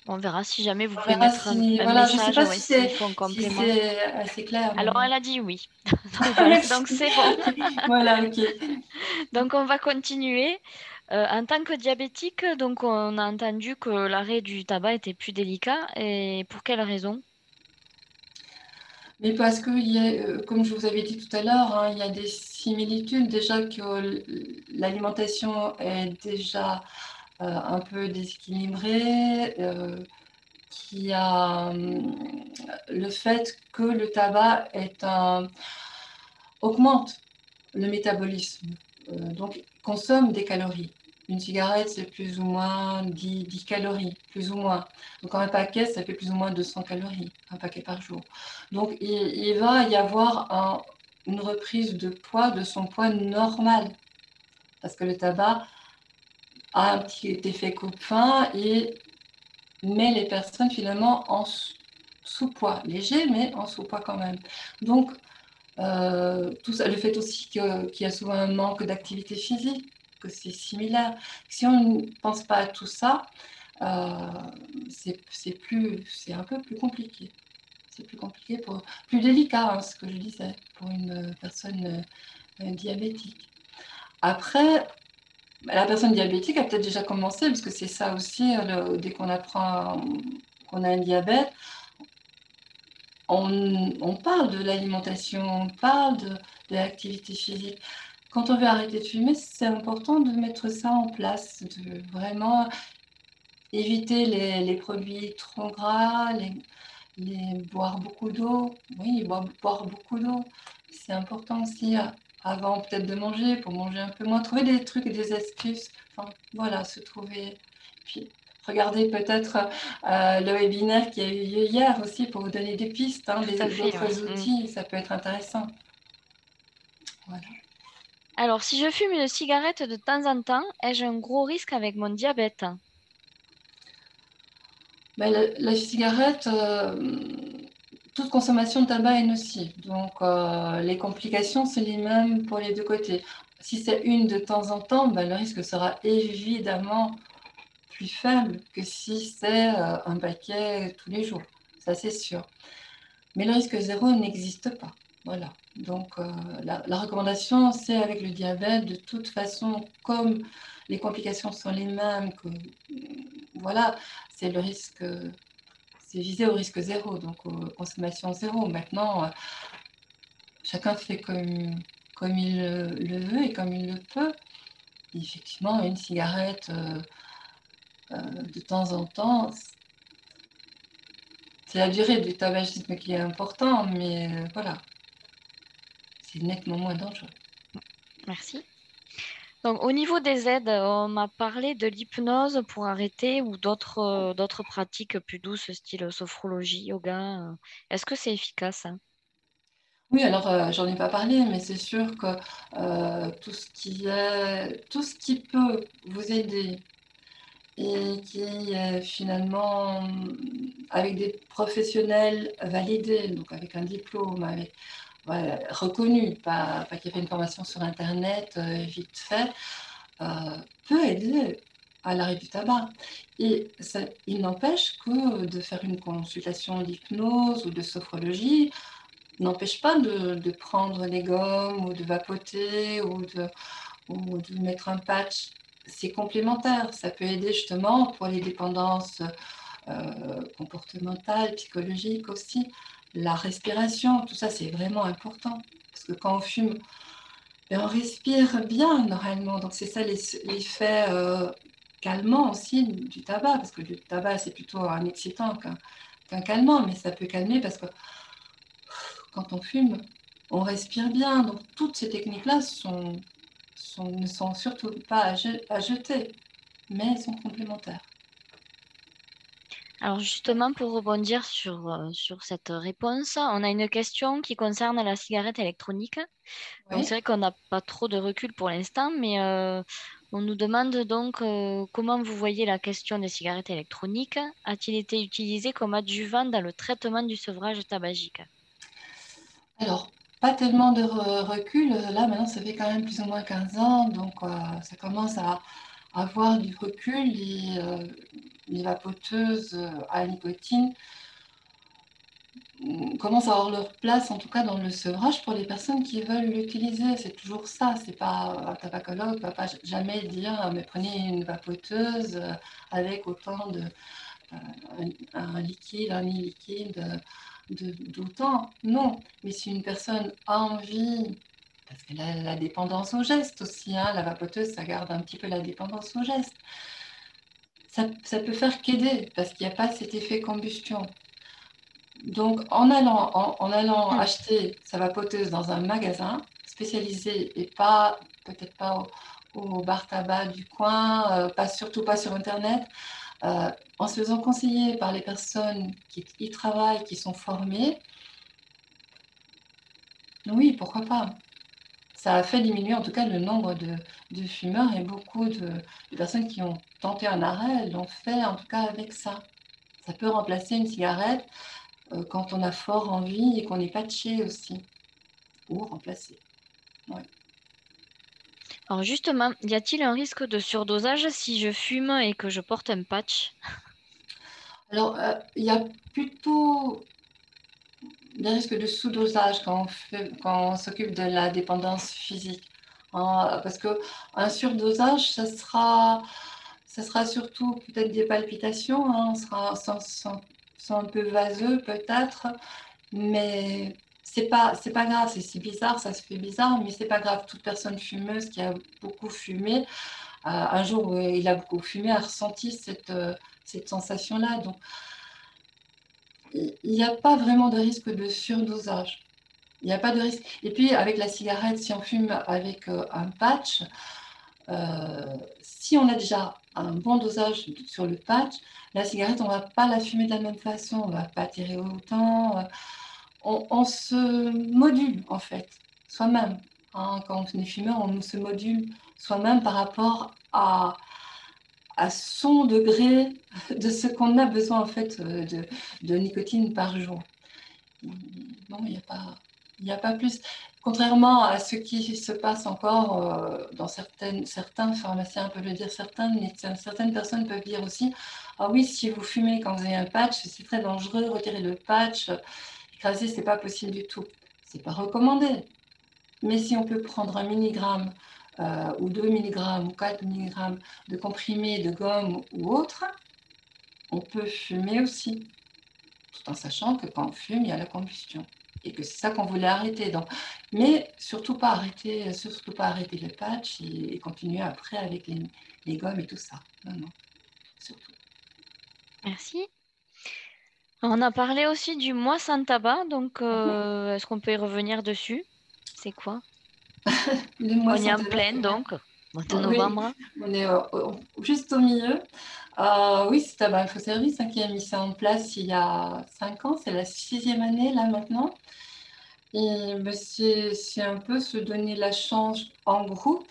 On verra si jamais vous On pouvez verra mettre si, un voilà, je ne sais message, pas ouais, s'il faut un si complément. c'est assez clair, mais Alors, bon. elle a dit oui. Donc voilà, donc Merci. c'est bon. Voilà, ok. Donc on va continuer. En tant que diabétique, donc on a entendu que l'arrêt du tabac était plus délicat. Et pour quelle raison? Mais parce que, comme je vous avais dit tout à l'heure, hein, il y a des similitudes déjà que l'alimentation est déjà un peu déséquilibrée, qu'il y a le fait que le tabac augmente le métabolisme, donc consomme des calories. Une cigarette, c'est plus ou moins 10 calories, plus ou moins. Donc un paquet, ça fait plus ou moins 200 calories, un paquet par jour. Donc il va y avoir une reprise de poids, de son poids normal, parce que le tabac a un petit effet coupe-faim et met les personnes finalement en sous-poids, léger, mais en sous-poids quand même. Donc, tout ça, le fait aussi qu'il y a souvent un manque d'activité physique, que c'est similaire. Si on ne pense pas à tout ça, euh, c'est un peu plus compliqué. C'est plus compliqué, plus délicat, hein, ce que je disais, pour une personne diabétique. Après, la personne diabétique a peut-être déjà commencé, parce que c'est ça aussi, dès qu'on apprend qu'on a un diabète, on parle de l'alimentation, on parle de l'activité physique. Quand on veut arrêter de fumer, c'est important de mettre ça en place, de vraiment éviter les produits trop gras, boire beaucoup d'eau. Oui, boire beaucoup d'eau. C'est important aussi avant peut-être de manger, pour manger un peu moins. Trouver des trucs et des astuces. Enfin, voilà, se trouver. Puis, regardez peut-être le webinaire qui a eu lieu hier aussi pour vous donner des pistes, hein, Tout à fait, ouais. d'autres outils. Ça peut être intéressant. Voilà. Alors, si je fume une cigarette de temps en temps, ai-je un gros risque avec mon diabète? Ben, la cigarette, toute consommation de tabac est nocive. Donc, les complications, c'est les mêmes pour les deux côtés. Si c'est une de temps en temps, ben, le risque sera évidemment plus faible que si c'est un paquet tous les jours. Ça, c'est sûr. Mais le risque zéro n'existe pas. Voilà. Donc, la recommandation, c'est avec le diabète, de toute façon, comme les complications sont les mêmes, voilà, c'est le risque, c'est visé au risque zéro, donc consommation zéro. Maintenant, chacun fait comme il le veut et comme il le peut. Et effectivement, une cigarette de temps en temps, c'est la durée du tabagisme qui est important, mais voilà, c'est nettement moins dangereux. Merci. Donc, au niveau des aides, on m'a parlé de l'hypnose pour arrêter ou d'autres pratiques plus douces, style sophrologie, yoga. Est-ce que c'est efficace, hein? Oui, alors j'en ai pas parlé, mais c'est sûr que tout ce qui peut vous aider et qui est finalement avec des professionnels validés, donc avec un diplôme, reconnu, pas qu'il y ait fait une formation sur Internet vite fait, peut aider à l'arrêt du tabac. Et ça, il n'empêche que de faire une consultation d'hypnose ou de sophrologie n'empêche pas de prendre des gommes ou de vapoter ou de mettre un patch. C'est complémentaire. Ça peut aider justement pour les dépendances comportementales, psychologiques aussi. la respiration, tout ça, c'est vraiment important. Parce que quand on fume, ben, on respire bien normalement. Donc, c'est ça l'effet calmant aussi du tabac. Parce que le tabac, c'est plutôt un excitant qu'un calmant. Mais ça peut calmer parce que quand on fume, on respire bien. Donc, toutes ces techniques-là ne sont surtout pas à jeter, mais elles sont complémentaires. Alors justement, pour rebondir sur cette réponse, on a une question qui concerne la cigarette électronique. Donc Oui. c'est vrai qu'on n'a pas trop de recul pour l'instant, mais on nous demande donc comment vous voyez la question des cigarettes électroniques. A-t-il été utilisé comme adjuvant dans le traitement du sevrage tabagique? Alors, pas tellement de recul. Là, maintenant, ça fait quand même plus ou moins 15 ans. Donc, ça commence à avoir du recul. Les vapoteuses à nicotine commencent à avoir leur place, en tout cas dans le sevrage, pour les personnes qui veulent l'utiliser. C'est toujours ça. C'est pas un tabacologue ne va pas jamais dire mais prenez une vapoteuse avec autant de un liquide, un e-liquide d'autant. Non, mais si une personne a envie, parce qu'elle a la dépendance au geste aussi, hein, la vapoteuse, ça garde un petit peu la dépendance au geste. Ça peut faire qu'aider parce qu'il n'y a pas cet effet combustion. Donc, en allant Hmm. acheter sa vapoteuse dans un magasin spécialisé et pas, peut-être pas au bar tabac du coin, surtout pas sur Internet, en se faisant conseiller par les personnes qui y travaillent, qui sont formées, oui, pourquoi pas. Ça a fait diminuer en tout cas le nombre de fumeurs et beaucoup de personnes qui ont tenté un arrêt l'ont fait en tout cas avec ça. Ça peut remplacer une cigarette quand on a fort envie et qu'on est patché aussi. Ou remplacer. Ouais. Alors justement, y a-t-il un risque de surdosage si je fume et que je porte un patch? Alors, il y a plutôt des risques de sous-dosage quand on s'occupe de la dépendance physique. Parce qu'un surdosage, ça sera surtout peut-être des palpitations, hein, on sera un peu vaseux peut-être, mais c'est pas grave, c'est bizarre, ça se fait bizarre, mais c'est pas grave. Toute personne fumeuse qui a beaucoup fumé, un jour où il a beaucoup fumé, a ressenti cette sensation-là. Donc, il n'y a pas vraiment de risque de surdosage. Il n'y a pas de risque. Et puis, avec la cigarette, si on fume avec un patch, si on a déjà un bon dosage sur le patch, la cigarette, on ne va pas la fumer de la même façon, on ne va pas tirer autant. On se module, en fait, soi-même. Hein, quand on est fumeur, on se module soi-même par rapport à son degré de ce qu'on a besoin, en fait, de nicotine par jour. Non, il n'y a pas plus. Contrairement à ce qui se passe encore dans certains pharmaciens peuvent le dire, certaines personnes peuvent dire aussi, ah oui, si vous fumez quand vous avez un patch, c'est très dangereux, retirez le patch, écraser, c'est pas possible du tout. C'est pas recommandé. Mais si on peut prendre 1 mg ou 2 mg ou 4 mg de comprimé, de gomme ou autre, on peut fumer aussi, tout en sachant que quand on fume, il y a la combustion. Et que c'est ça qu'on voulait arrêter. Donc. Mais surtout pas arrêter le patch et continuer après avec les gommes et tout ça. Non, non, surtout. Merci. On a parlé aussi du mois sans tabac, donc est-ce qu'on peut y revenir dessus? C'est quoi? Le mois On est sans en tabac, plein, c'est vrai. donc, mois de Oui, novembre. on est juste au milieu. Oui, c'est Tabac Info Service qui a mis ça en place il y a 5 ans. C'est la 6e année là maintenant. Et ben, c'est un peu se donner la chance en groupe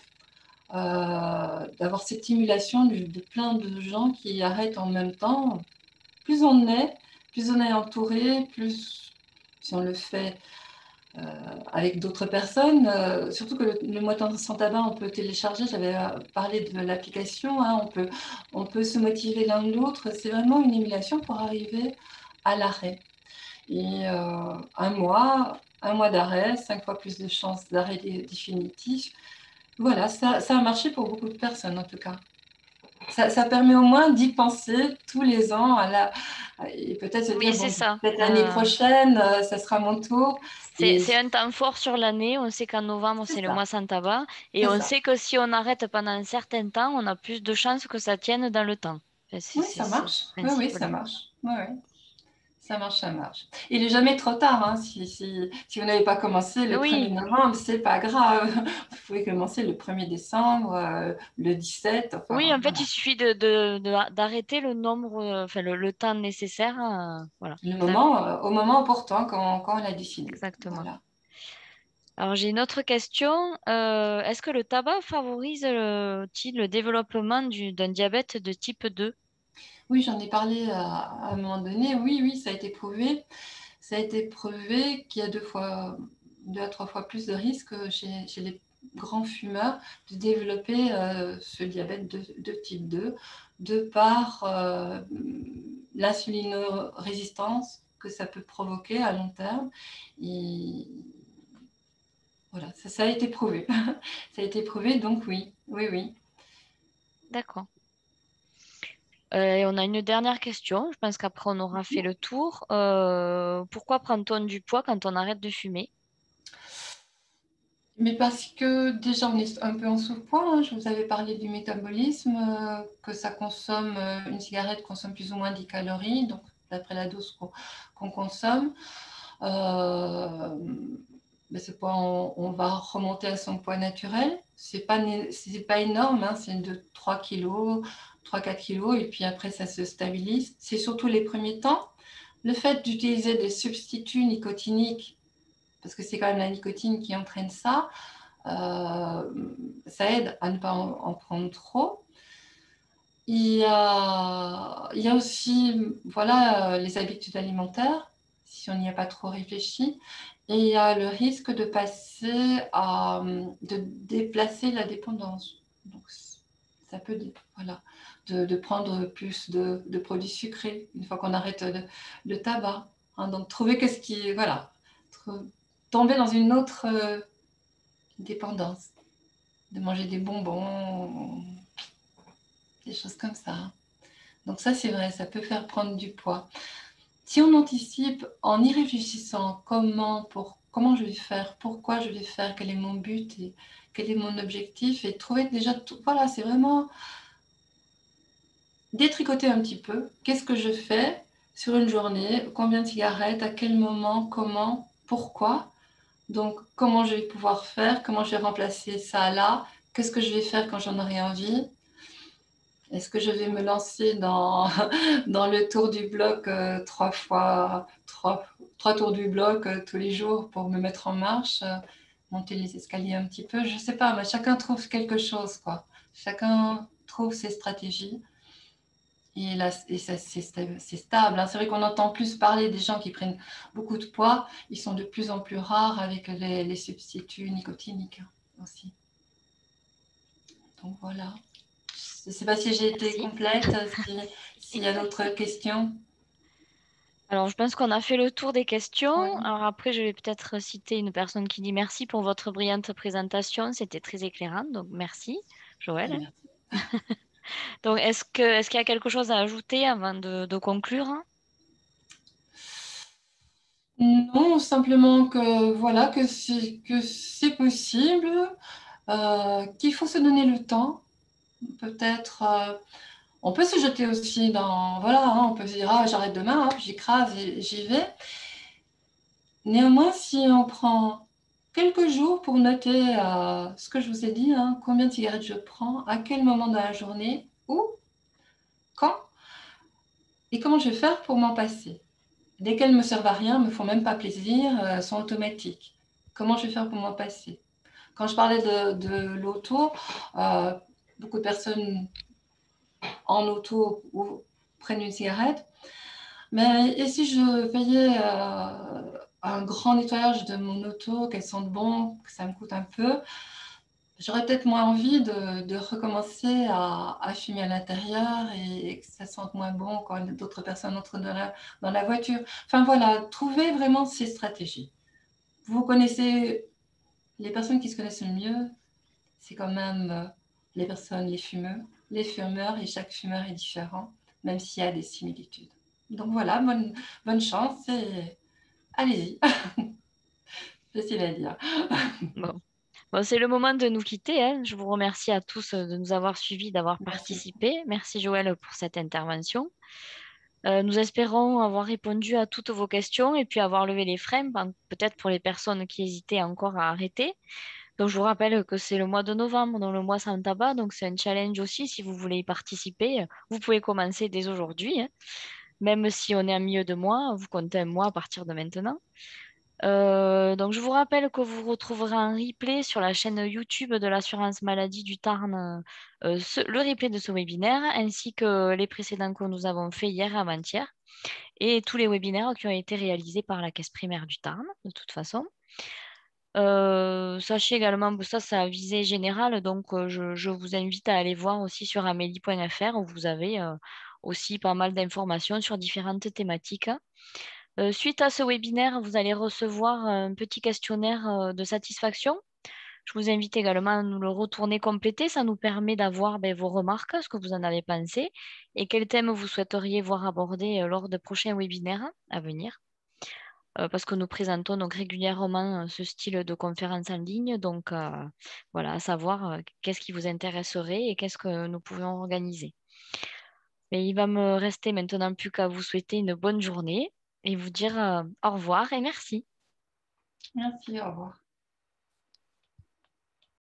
d'avoir cette stimulation de plein de gens qui arrêtent en même temps. Plus plus on est entouré, plus si on le fait avec d'autres personnes, surtout que le mois sans tabac, on peut télécharger, j'avais parlé de l'application, hein, on peut se motiver l'un de l'autre, c'est vraiment une émulation pour arriver à l'arrêt. Et un mois d'arrêt, 5 fois plus de chances d'arrêt définitif. Voilà, ça a marché pour beaucoup de personnes en tout cas. Ça permet au moins d'y penser tous les ans et peut-être se Oui, dire, c'est bon, ça. peut-être l'année prochaine, ça sera mon tour. Et C'est un temps fort sur l'année. On sait qu'en novembre, c'est c'est le ça, mois sans tabac. Et c'est on ça. sait que si on arrête pendant un certain temps, on a plus de chances que ça tienne dans le temps. Enfin, Oui, c'est le oui, oui, principe ça là. marche. Oui, oui. Ça marche, ça marche. Il n'est jamais trop tard, hein. Si vous n'avez pas commencé le 1er Oui, novembre, c'est pas grave. Vous pouvez commencer le 1er décembre, le 17, oui, enfin en fait, il voilà. suffit d'arrêter le nombre, enfin, le temps nécessaire. Voilà, d'accord, Au moment opportun quand on a décidé. exactement. Voilà. Alors, j'ai une autre question. Est-ce que le tabac favorise le développement d'un diabète de type 2? Oui, j'en ai parlé à un moment donné. Oui, oui, ça a été prouvé. Ça a été prouvé qu'il y a deux à trois fois plus de risques chez les grands fumeurs de développer ce diabète de type 2 de par l'insulinorésistance que ça peut provoquer à long terme. Et voilà, ça a été prouvé. Ça a été prouvé, donc oui, oui, oui. D'accord. Et on a une dernière question. Je pense qu'après, on aura fait le tour. Pourquoi prend-on du poids quand on arrête de fumer? Mais parce que déjà, on est un peu en sous-poids, hein. Je vous avais parlé du métabolisme, que ça consomme, une cigarette consomme plus ou moins 10 calories, donc d'après la dose qu'on consomme. Ben, ce poids, on va remonter à son poids naturel. C'est pas énorme, hein, c'est de 3 kilos, 3-4 kilos, et puis après, ça se stabilise. C'est surtout les premiers temps. Le fait d'utiliser des substituts nicotiniques, parce que c'est quand même la nicotine qui entraîne ça, ça aide à ne pas en prendre trop. Il y a aussi voilà, les habitudes alimentaires, si on n'y a pas trop réfléchi. Et il y a le risque de déplacer la dépendance. Donc, ça peut, voilà, de prendre plus de produits sucrés une fois qu'on arrête le tabac, hein. Donc, trouver que ce qui, voilà, tomber dans une autre dépendance, de manger des bonbons, des choses comme ça. Donc ça, c'est vrai, ça peut faire prendre du poids. Si on anticipe en y réfléchissant comment je vais faire, pourquoi je vais faire, quel est mon but et quel est mon objectif, et trouver déjà tout, voilà, c'est vraiment détricoter un petit peu. Qu'est-ce que je fais sur une journée? Combien de cigarettes? À quel moment? Comment? Pourquoi? Donc, comment je vais pouvoir faire? Comment je vais remplacer ça là? Qu'est-ce que je vais faire quand j'en aurai envie? Est-ce que je vais me lancer dans le tour du bloc trois tours du bloc tous les jours pour me mettre en marche, monter les escaliers un petit peu? Je ne sais pas, mais chacun trouve quelque chose, quoi. Chacun trouve ses stratégies. Et là, c'est stable, hein. C'est vrai qu'on entend plus parler des gens qui prennent beaucoup de poids. Ils sont de plus en plus rares avec les substituts nicotiniques, hein, aussi. Donc voilà. Je ne sais pas si j'ai été Merci. complète, s'il y a d'autres questions. Alors, je pense qu'on a fait le tour des questions. Oui, Alors après, je vais peut-être citer une personne qui dit merci pour votre brillante présentation. C'était très éclairant, donc merci, Joël. merci. Donc, est-ce qu'il y a quelque chose à ajouter avant de conclure? Non, simplement que voilà, que c'est possible, qu'il faut se donner le temps. Peut-être, on peut se jeter aussi voilà, hein, on peut se dire, ah, j'arrête demain, hop, j'écrase et j'y vais. Néanmoins, si on prend quelques jours pour noter ce que je vous ai dit, hein, combien de cigarettes je prends, à quel moment dans la journée, où, quand, et comment je vais faire pour m'en passer. Desquelles ne me servent à rien, ne me font même pas plaisir, sont automatiques. Comment je vais faire pour m'en passer? Quand je parlais de l'auto, euh, beaucoup de personnes en auto ou prennent une cigarette. Mais et si je payais un grand nettoyage de mon auto, qu'elle sente bon, que ça me coûte un peu, j'aurais peut-être moins envie de recommencer à fumer à l'intérieur et que ça sente moins bon quand d'autres personnes entrent dans la voiture. Enfin voilà, trouver vraiment ces stratégies. Vous connaissez les personnes qui se connaissent le mieux, c'est quand même les fumeurs. les fumeurs et chaque fumeur est différent, même s'il y a des similitudes. Donc voilà, bonne chance et allez-y. Facile à dire. Bon. Bon, c'est le moment de nous quitter, hein. Je vous remercie à tous de nous avoir suivis, d'avoir Merci. participé. Merci Joël pour cette intervention. Nous espérons avoir répondu à toutes vos questions et puis avoir levé les freins, ben, peut-être pour les personnes qui hésitaient encore à arrêter. Donc, je vous rappelle que c'est le mois de novembre, donc le mois sans tabac. Donc, c'est un challenge aussi. Si vous voulez y participer, vous pouvez commencer dès aujourd'hui, hein. Même si on est en milieu de mois, vous comptez un mois à partir de maintenant. Donc, je vous rappelle que vous retrouverez un replay sur la chaîne YouTube de l'assurance maladie du Tarn, le replay de ce webinaire, ainsi que les précédents que nous avons fait hier et avant-hier, et tous les webinaires qui ont été réalisés par la Caisse primaire du Tarn, de toute façon. Sachez également que ça, c'est à visée générale, donc je vous invite à aller voir aussi sur amélie.fr où vous avez aussi pas mal d'informations sur différentes thématiques. Suite à ce webinaire, vous allez recevoir un petit questionnaire de satisfaction. Je vous invite également à nous le retourner compléter. Ça nous permet d'avoir vos remarques, ce que vous en avez pensé et quel thème vous souhaiteriez voir abordé lors de prochains webinaires à venir. Parce que nous présentons donc régulièrement ce style de conférence en ligne. Donc voilà, à savoir qu'est-ce qui vous intéresserait et qu'est-ce que nous pourrions organiser. Mais il va me rester maintenant plus qu'à vous souhaiter une bonne journée et vous dire au revoir et merci. Merci, au revoir.